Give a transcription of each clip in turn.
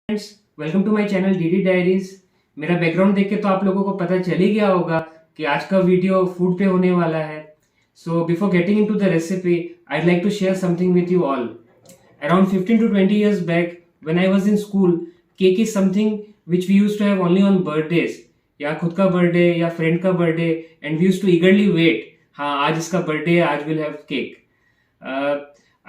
Friends, welcome to my channel DD diaries. मेरा background देख के तो आप लोगों को पता चल ही गया होगा कि आज का वीडियो फूड पे होने वाला है। So before getting into the recipe, I'd like to share something with you all. Around 15 to 20 years back, when I was in school, cake is something which we used to have only on birthdays. या खुद का birthday या friend का birthday, and we used to eagerly wait, हाँ आज इसका birthday है, आज will have cake.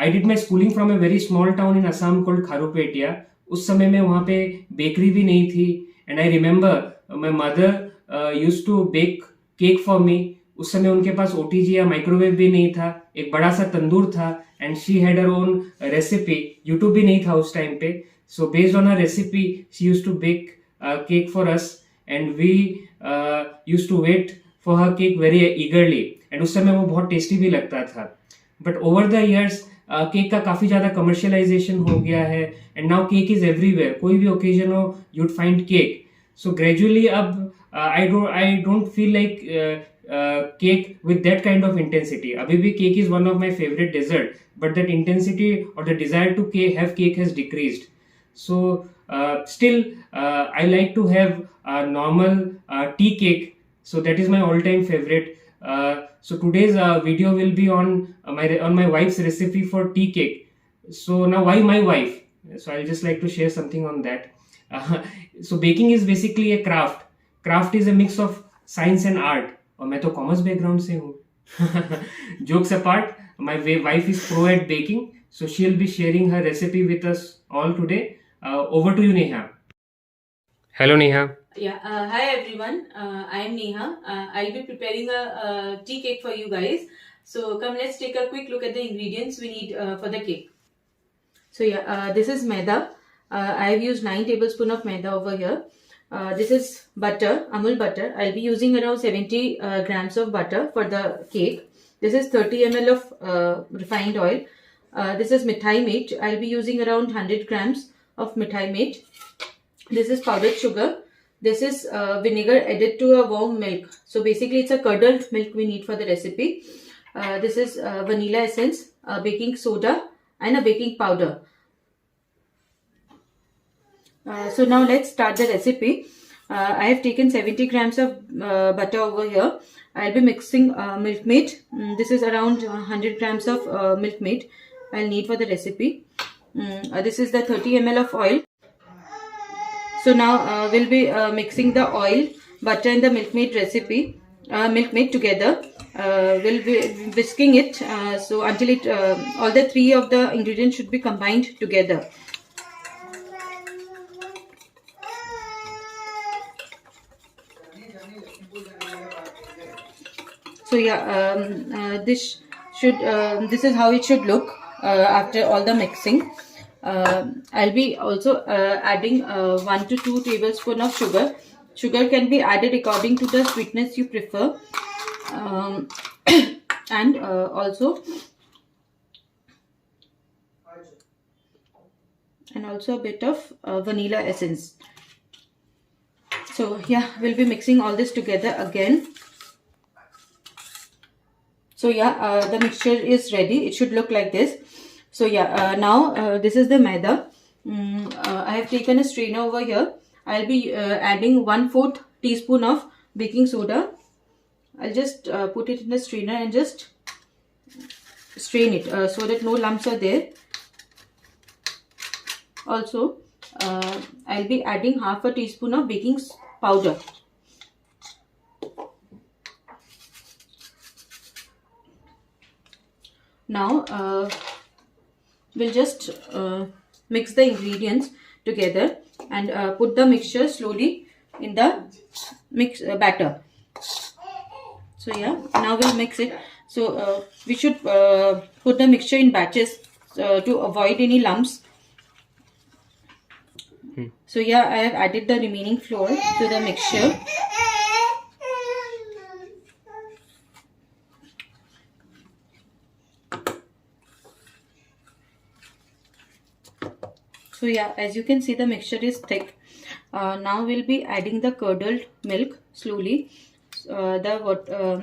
I did my schooling from a very small town in Assam called Kharupetia. उस समय में वहाँ पे बेकरी भी नहीं थी, and I remember my mother use to bake cake for me. उस समय उनके पास ओटीजी या माइक्रोवेव भी नहीं था, एक बड़ा सा तंदूर था, and she had her own recipe. YouTube भी नहीं था उस टाइम पे, so based on her recipe she use to bake cake for us, and we use to wait for her cake very eagerly, and उस समय वो बहुत tasty भी लगता था। But over the years cake का काफी ज्यादा कमर्शियलाइजेशन हो गया है, and now cake is everywhere. कोई भी ओकेजन हो you'd find cake. So gradually अब I don't feel like cake with that kind of intensity. अभी भी cake is one of my favourite dessert, but that intensity और the desire to have cake has decreased. So still I like to have a normal tea cake, so that is my all-time favorite. So today's video will be on my wife's recipe for tea cake. So now why my wife? So I'll just like to share something on that. So baking is basically a craft. Craft is a mix of science and art. और मैं तो commerce background से हूँ. Jokes apart, my wife is pro at baking, so she'll be sharing her recipe with us all today. Over to you, Neha. Hello, Neha. Yeah, hi everyone. I am Neha. I'll be preparing a tea cake for you guys. So come, let's take a quick look at the ingredients we need for the cake. So yeah, this is maida. I have used 9 tablespoons of maida over here. This is butter, Amul butter. I'll be using around 70 grams of butter for the cake. This is 30 ml of refined oil. This is mithai meat. I'll be using around 100 grams of mithai meat. This is powdered sugar. This is vinegar added to a warm milk. So basically it's a curdled milk we need for the recipe. This is vanilla essence, baking soda and a baking powder. So now let's start the recipe. I have taken 70 grams of butter over here. I'll be mixing milk meat. This is around 100 grams of milk meat I'll need for the recipe. This is the 30 ml of oil. So now we'll be mixing the oil, butter and the milk meat together. We'll be whisking it so until it all the 3 of the ingredients should be combined together. So yeah, this is how it should look after all the mixing. I'll be also adding 1 to 2 tablespoons of sugar. Sugar can be added according to the sweetness you prefer, and also a bit of vanilla essence. So yeah, we'll be mixing all this together again. So yeah, the mixture is ready. It should look like this. So yeah, now this is the maida. I have taken a strainer over here. I'll be adding 1/4 teaspoon of baking soda. I'll just put it in the strainer and just strain it so that no lumps are there. Also, I'll be adding 1/2 teaspoon of baking powder. Now we'll just mix the ingredients together and put the mixture slowly in the batter. So yeah, now we'll mix it. So we should put the mixture in batches to avoid any lumps. So yeah, I have added the remaining flour to the mixture. So yeah, as you can see, the mixture is thick. Now we'll be adding the curdled milk slowly. The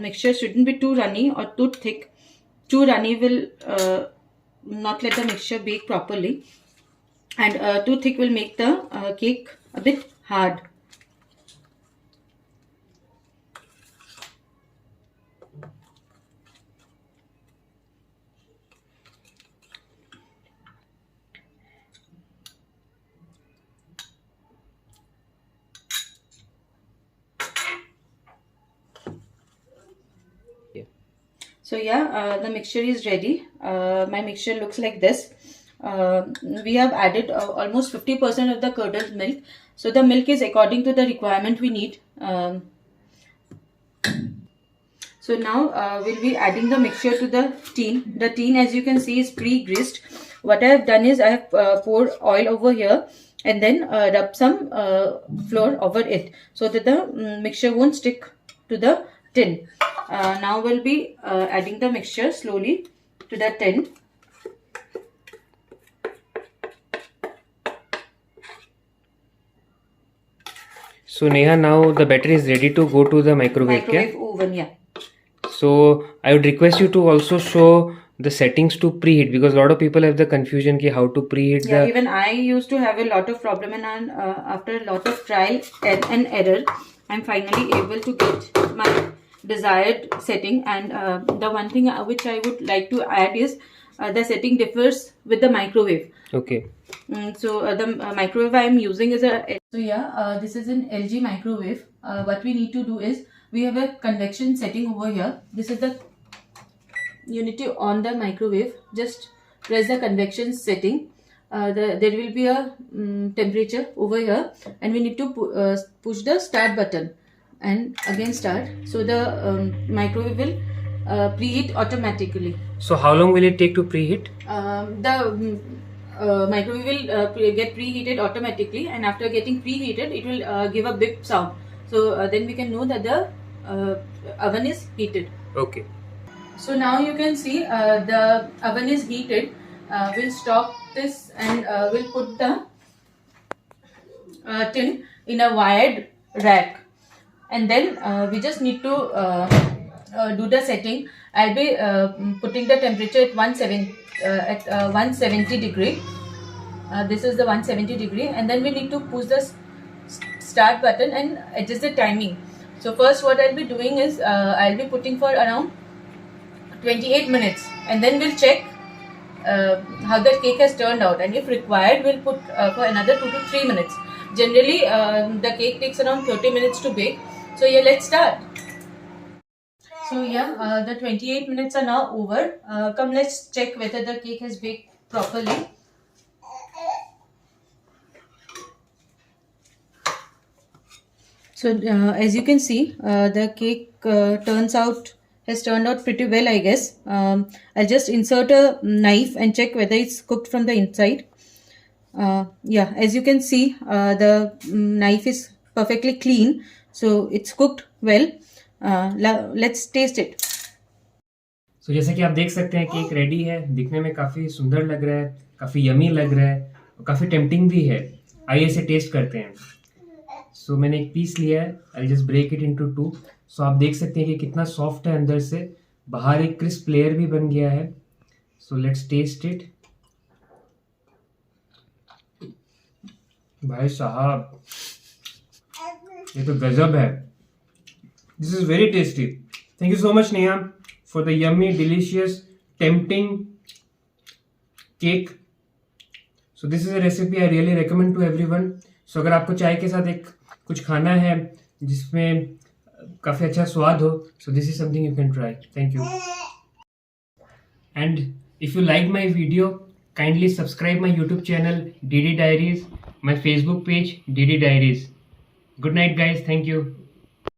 mixture shouldn't be too runny or too thick. Too runny will not let the mixture bake properly. and too thick will make the cake a bit hard. So yeah, the mixture is ready. My mixture looks like this. We have added almost 50% of the curdled milk. So the milk is according to the requirement we need. So now we'll be adding the mixture to the tin. The tin, as you can see, is pre-greased. What I have done is I have poured oil over here and then rub some flour over it so that the mixture won't stick to the tin. Now we'll be adding the mixture slowly to the tin. So Neha, now the batter is ready to go to the microwave. Microwave oven, yeah. So I would request you to also show the settings to preheat, because a lot of people have the confusion ki how to preheat. Yeah, even I used to have a lot of problem, and after a lot of trial and error, I'm finally able to get my desired setting. And the one thing which I would like to add is the setting differs with the microwave. Okay. So the microwave I am using is this is an LG microwave. What we need to do is we have a convection setting over here. This is the you need to on the microwave. Just press the convection setting. There will be a temperature over here, and we need to push the start button and again start. So the microwave will preheat automatically. So how long will it take to preheat? The microwave will get preheated automatically, and after getting preheated, it will give a beep sound. So then we can know that the oven is heated. Okay. So now you can see the oven is heated. We'll stop this and we'll put the tin in a wired rack, and then we just need to do the setting. I'll be putting the temperature at 170 degree. This is the 170 degree, and then we need to push the start button and adjust the timing. So first what I'll be doing is I'll be putting for around 28 minutes, and then we'll check how the cake has turned out, and if required we'll put for another 2 to 3 minutes. Generally the cake takes around 30 minutes to bake. So yeah, let's start. So yeah, the 28 minutes are now over. Come, let's check whether the cake has baked properly. So as you can see, the cake has turned out pretty well, I guess. I'll just insert a knife and check whether it's cooked from the inside. Yeah, as you can see, the knife is perfectly clean, so it's cooked well. Let's taste it. So जैसे कि आप देख सकते हैं cake ready है, दिखने में काफ़ी सुंदर लग रहा है, काफ़ी यमी लग रहा है और काफ़ी टेम्पटिंग भी है. आइए इसे टेस्ट करते हैं. सो मैंने एक पीस लिया है. I just break it into 2. सो आप देख सकते हैं कि कितना सॉफ्ट है अंदर से, बाहर एक क्रिस्प लेयर भी बन गया है. So let's taste it. भाई साहब, ये तो गजब है. This is very tasty. Thank you so much Neha for the yummy, delicious, tempting cake. So this is a recipe I really recommend to everyone. So अगर आपको चाय के साथ एक कुछ खाना है जिसमें काफ़ी अच्छा स्वाद हो, so this is something you can try. Thank you. And if you like my video, kindly subscribe my YouTube channel DD Diaries, my Facebook page DD Diaries. Good night guys. Thank you.